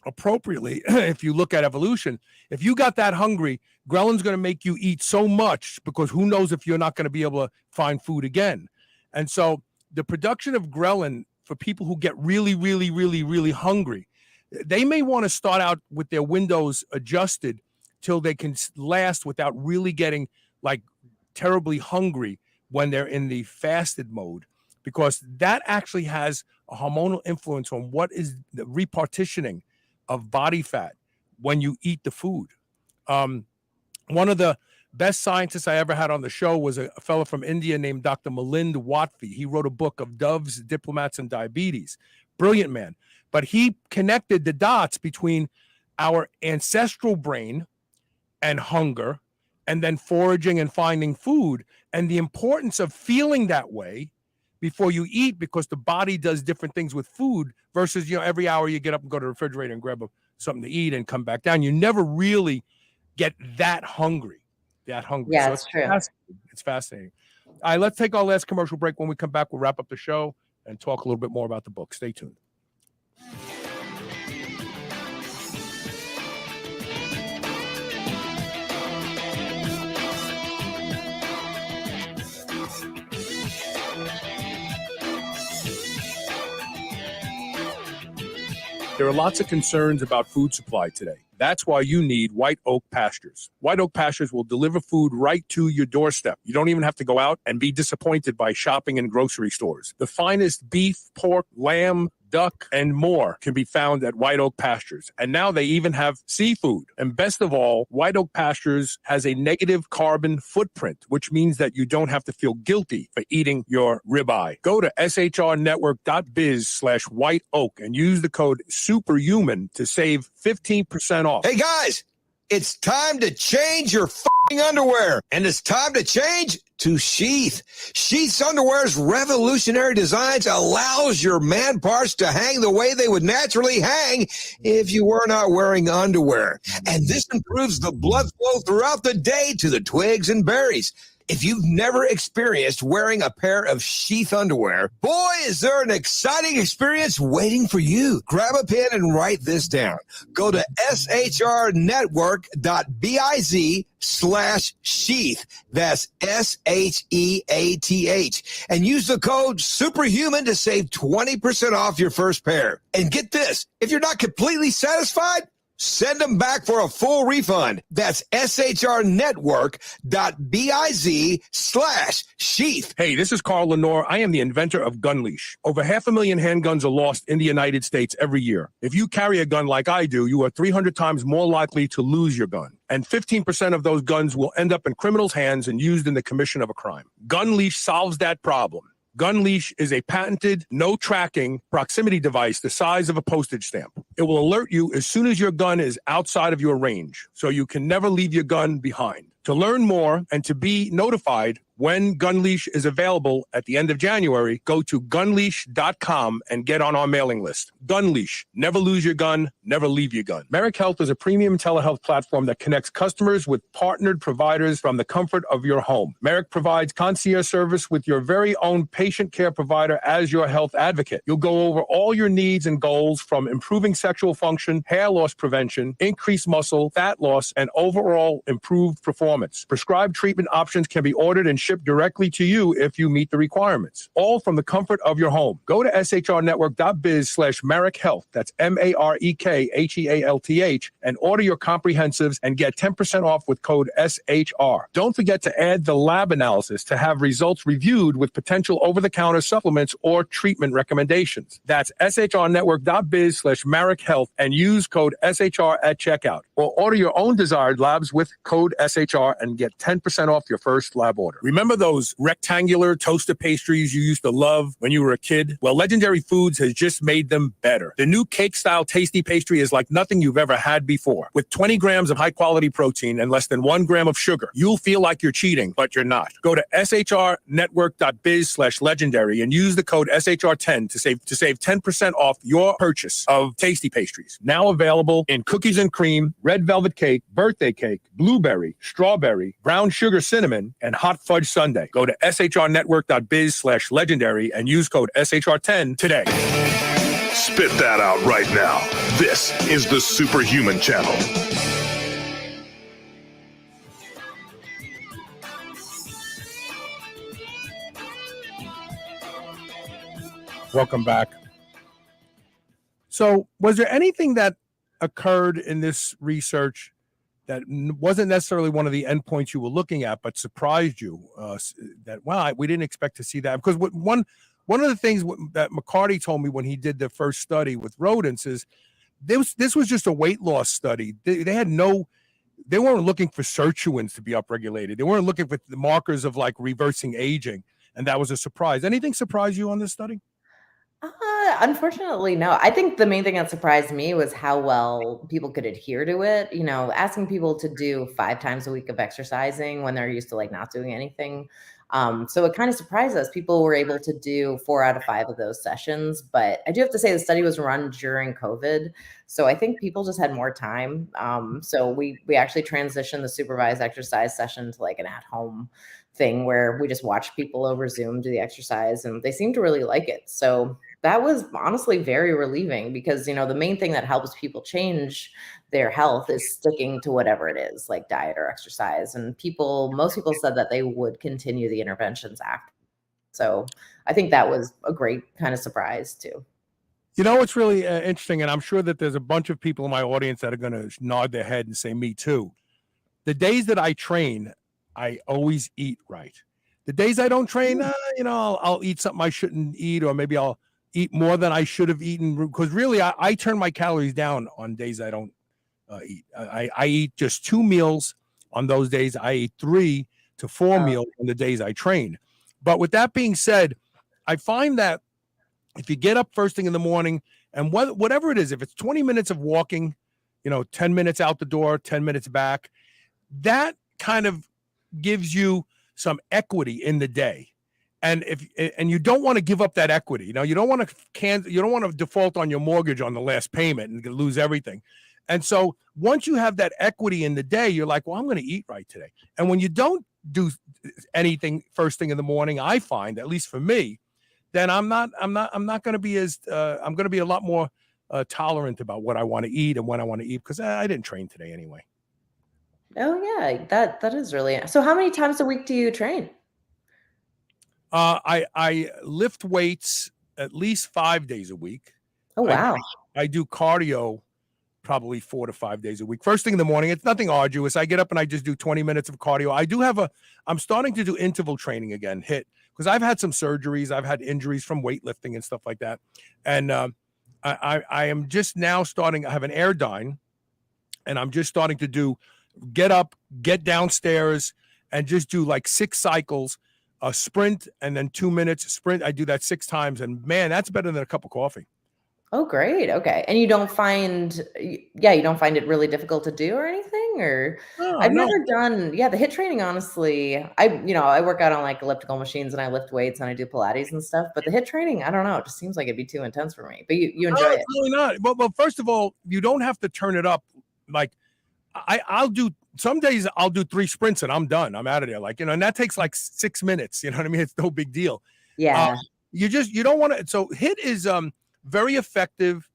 appropriately, if you look at evolution, if you got that hungry, ghrelin's going to make you eat so much because who knows if you're not going to be able to find food again. And so the production of ghrelin for people who get really, really, really, really hungry, they may want to start out with their windows adjusted till they can last without really getting like terribly hungry when they're in the fasted mode, because that actually has a hormonal influence on what is the repartitioning of body fat when you eat the food. One of the best scientists I ever had on the show was a fellow from India named Dr. Milind Watfi. He wrote a book of doves, diplomats, and diabetes. Brilliant man. But he connected the dots between our ancestral brain and hunger, and then foraging and finding food, and the importance of feeling that way before you eat, because the body does different things with food versus, every hour you get up and go to the refrigerator and grab something to eat and come back down. You never really get that hungry. Yeah, So it's true. It's fascinating. All right, let's take our last commercial break. When we come back, we'll wrap up the show and talk a little bit more about the book. Stay tuned. There are lots of concerns about food supply today. That's why you need White Oak Pastures. White Oak Pastures will deliver food right to your doorstep. You don't even have to go out and be disappointed by shopping in grocery stores. The finest beef, pork, lamb, duck, and more can be found at White Oak Pastures. And now they even have seafood. And best of all, White Oak Pastures has a negative carbon footprint, which means that you don't have to feel guilty for eating your ribeye. Go to shrnetwork.biz/White Oak and use the code SUPERHUMAN to save 15% off. Hey guys, it's time to change your f***ing underwear, and it's time to change to Sheath. Sheath's underwear's revolutionary designs allows your man parts to hang the way they would naturally hang if you were not wearing underwear. And this improves the blood flow throughout the day to the twigs and berries. If you've never experienced wearing a pair of Sheath underwear, boy, is there an exciting experience waiting for you. Grab a pen and write this down. Go to shrnetwork.biz/Sheath. That's SHEATH. And use the code SUPERHUMAN to save 20% off your first pair. And get this, if you're not completely satisfied, send them back for a full refund. That's shrnetwork.biz/Sheath. Hey, this is Carl Lenore. I am the inventor of Gun Leash. Over 500,000 handguns are lost in the United States every year. If you carry a gun like I do, you are 300 times more likely to lose your gun. And 15% of those guns will end up in criminals' hands and used in the commission of a crime. Gun Leash solves that problem. Gun Leash is a patented, no-tracking proximity device the size of a postage stamp. It will alert you as soon as your gun is outside of your range, so you can never leave your gun behind. To learn more and to be notified When Gunleash is available at the end of January, go to gunleash.com and get on our mailing list. Gunleash. Never lose your gun, never leave your gun. Merrick Health is a premium telehealth platform that connects customers with partnered providers from the comfort of your home. Merrick provides concierge service with your very own patient care provider as your health advocate. You'll go over all your needs and goals, from improving sexual function, hair loss prevention, increased muscle, fat loss, and overall improved performance. Prescribed treatment options can be ordered and shipped directly to you if you meet the requirements. All from the comfort of your home. Go to shrnetwork.biz/Marek Health. That's MAREKHEALTH, and order your comprehensives and get 10% off with code SHR. Don't forget to add the lab analysis to have results reviewed with potential over-the-counter supplements or treatment recommendations. That's shrnetwork.biz/Marek Health and use code SHR at checkout. Or order your own desired labs with code SHR and get 10% off your first lab order. Remember those rectangular toaster pastries you used to love when you were a kid? Well, Legendary Foods has just made them better. The new cake-style tasty pastry is like nothing you've ever had before. With 20 grams of high-quality protein and less than 1 gram of sugar, you'll feel like you're cheating, but you're not. Go to shrnetwork.biz/legendary and use the code SHR10 to save 10% off your purchase of tasty pastries. Now available in cookies and cream, red velvet cake, birthday cake, blueberry, strawberry, brown sugar cinnamon, and hot fudge sundae. Go to shrnetwork.biz/legendary and use code SHR10 today. Spit that out right now. This is the Superhuman Channel. Welcome back. So, was there anything that occurred in this research that wasn't necessarily one of the endpoints you were looking at, but surprised you? We didn't expect to see that? Because one of the things that McCarty told me when he did the first study with rodents is this was just a weight loss study. They weren't looking for sirtuins to be upregulated. They weren't looking for the markers of like reversing aging, and that was a surprise. Anything surprise you on this study? Unfortunately, no. I think the main thing that surprised me was how well people could adhere to it. You know, asking people to do 5 times a week of exercising when they're used to like not doing anything. So it kind of surprised us. People were able to do 4 out of 5 of those sessions. But I do have to say the study was run during COVID. So I think people just had more time. So we actually transitioned the supervised exercise session to like an at-home thing where we just watch people over Zoom do the exercise, and they seem to really like it. So that was honestly very relieving, because, you know, the main thing that helps people change their health is sticking to whatever it is, like diet or exercise. And most people said that they would continue the interventions after. So I think that was a great kind of surprise too. You know, it's really interesting, and I'm sure that there's a bunch of people in my audience that are going to nod their head and say, me too. The days that I train, I always eat right. The days I don't train, I'll eat something I shouldn't eat, or maybe I'll eat more than I should have eaten, because really I turn my calories down on days I don't eat. I eat just 2 meals on those days. I eat 3 to 4 meals on the days I train. But with that being said, I find that if you get up first thing in the morning, and whatever it is, if it's 20 minutes of walking, 10 minutes out the door, 10 minutes back, that kind of gives some equity in the day. And you don't want to give up that equity. You don't want to default on your mortgage on the last payment and lose everything. And so once you have that equity in the day, you're like, well, I'm going to eat right today. And when you don't do anything first thing in the morning, I find, at least for me, then I'm not going to be I'm going to be a lot more tolerant about what I want to eat and when I want to eat, because I didn't train today anyway. Oh yeah, that is really. So how many times a week do you train? I lift weights at least 5 days a week. Oh wow. I do cardio probably 4 to 5 days a week. First thing in the morning, it's nothing arduous. I get up and I just do 20 minutes of cardio. I'm starting to do interval training again, because I've had some surgeries. I've had injuries from weightlifting and stuff like that. And I am just now starting. I have an Airdyne, and I'm just starting to get up, get downstairs, and just do like 6 cycles, a sprint, and then 2 minutes sprint. I do that 6 times, and man, that's better than a cup of coffee. Oh, great. Okay. And you don't find it really difficult to do or anything? Or No, I've no. never done, the HIIT training, honestly. I work out on like elliptical machines and I lift weights and I do Pilates and stuff, but the HIIT training, I don't know, it just seems like it'd be too intense for me. But you No, enjoy it's it. really not. Well, first of all, you don't have to turn it up. Like I'll do some days I'll do 3 sprints and I'm done. I'm out of there. Like, and that takes like 6 minutes. You know what I mean? It's no big deal. Yeah. You don't want to. So HIIT is very effective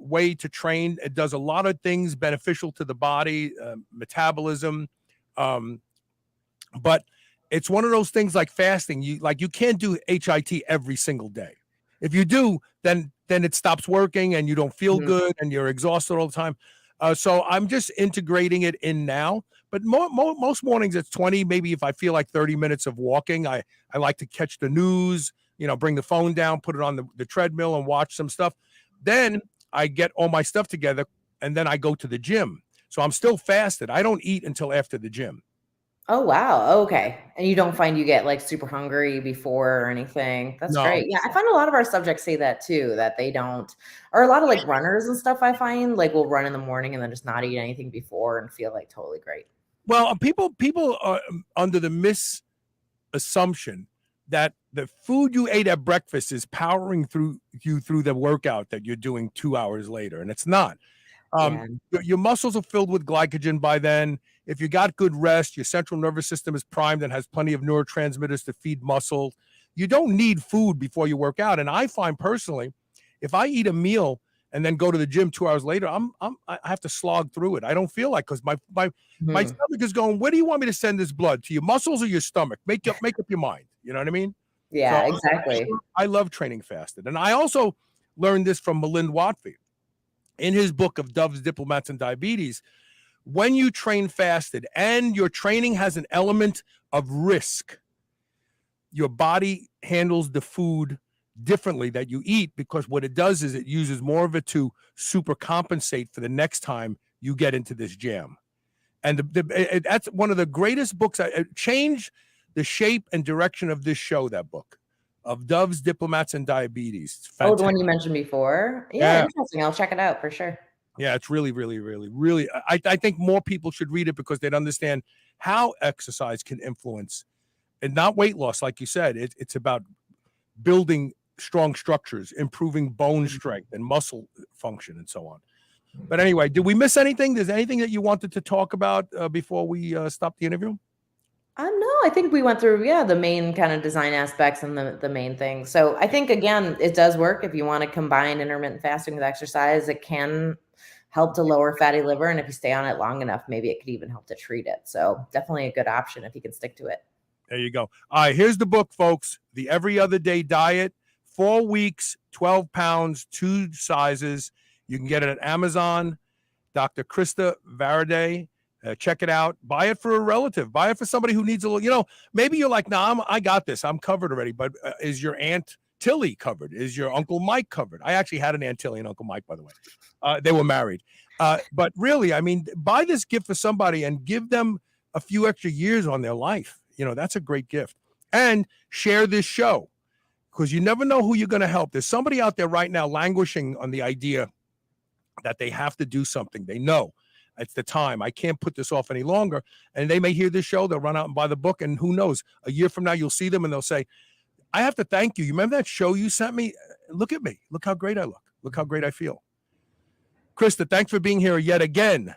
way to train. It does a lot of things beneficial to the body, metabolism. But it's one of those things like fasting. You can't do HIT every single day. If you do, then it stops working and you don't feel good and you're exhausted all the time. So I'm just integrating it in now. But most mornings it's 20, maybe if I feel like 30 minutes of walking. I like to catch the news, bring the phone down, put it on the treadmill and watch some stuff. Then I get all my stuff together and then I go to the gym. So I'm still fasted. I don't eat until after the gym. Oh, wow. Okay. And you don't find you get like super hungry before or anything. That's No. great. Yeah. I find a lot of our subjects say that too, that they don't, or a lot of like runners and stuff, I find like will run in the morning and then just not eat anything before and feel like totally great. Well, people are under the misassumption that the food you ate at breakfast is powering through the workout that you're doing 2 hours later, and it's not. Yeah. Your muscles are filled with glycogen by then. If you got good rest, your central nervous system is primed and has plenty of neurotransmitters to feed muscle. You don't need food before you work out. And I find personally, if I eat a meal and then go to the gym 2 hours later, I have to slog through it. I don't feel like, because my stomach is going, where do you want me to send this blood? To your muscles or your stomach? Make up your mind. You know what I mean? Yeah, So exactly. I love training fasted. And I also learned this from Milind Watfi in his book of Doves, Diplomats, and Diabetes. When you train fasted and your training has an element of risk, your body handles the food differently that you eat, because what it does is it uses more of it to super compensate for the next time you get into this jam. And that's one of the greatest books. It changed the shape and direction of this show, that book of Doves, Diplomats, and Diabetes. Oh, the one you mentioned before. Yeah, interesting. I'll check it out for sure. Yeah, it's really, really, really, really. I think more people should read it because they'd understand how exercise can influence, and not weight loss, like you said. It's about building strong structures, improving bone strength and muscle function, and so on. But anyway, did we miss anything? There's anything that you wanted to talk about before we stop the interview? No, I think we went through, the main kind of design aspects and the main things. So I think, again, it does work if you want to combine intermittent fasting with exercise. It can help to lower fatty liver. And if you stay on it long enough, maybe it could even help to treat it. So definitely a good option if you can stick to it. There you go. All right, here's the book, folks. The Every Other Day Diet, 4 weeks, 12 pounds, 2 sizes. You can get it at Amazon. Dr. Kristina Varady. Check it out. Buy it for a relative. Buy it for somebody who needs a little, maybe you're like, nah, I got this. I'm covered already. But is your Aunt Tilly covered? Is your Uncle Mike covered? I actually had an Aunt Tilly and Uncle Mike, by the way. They were married. But really, I mean, buy this gift for somebody and give them a few extra years on their life. That's a great gift. And share this show, because you never know who you're going to help. There's somebody out there right now languishing on the idea that they have to do something. They know it's the time. I can't put this off any longer. And they may hear this show. They'll run out and buy the book. And who knows, a year from now, you'll see them and they'll say, I have to thank you. You remember that show you sent me? Look at me. Look how great I look. Look how great I feel. Krista, thanks for being here yet again.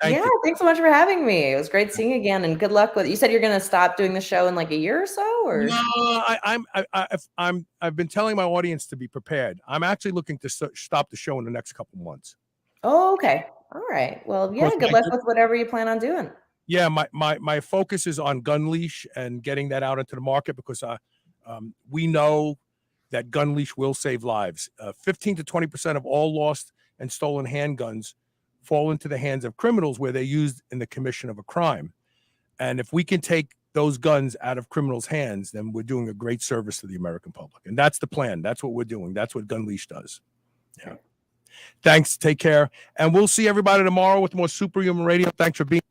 Thank you. Thanks so much for having me. It was great seeing you again, and good luck with it. You said you're going to stop doing the show in like a year or so, or? No, I've been telling my audience to be prepared. I'm actually looking to stop the show in the next couple of months. Oh, okay. All right. Well, good luck with whatever you plan on doing. Yeah, my focus is on Gunleash and getting that out into the market, because we know that Gunleash will save lives. 15 to 20% of all lost and stolen handguns fall into the hands of criminals where they're used in the commission of a crime. And if we can take those guns out of criminals' hands, then we're doing a great service to the American public. And that's the plan. That's what we're doing. That's what Gunleash does. Yeah. Thanks. Take care. And we'll see everybody tomorrow with more Superhuman Radio. Thanks for being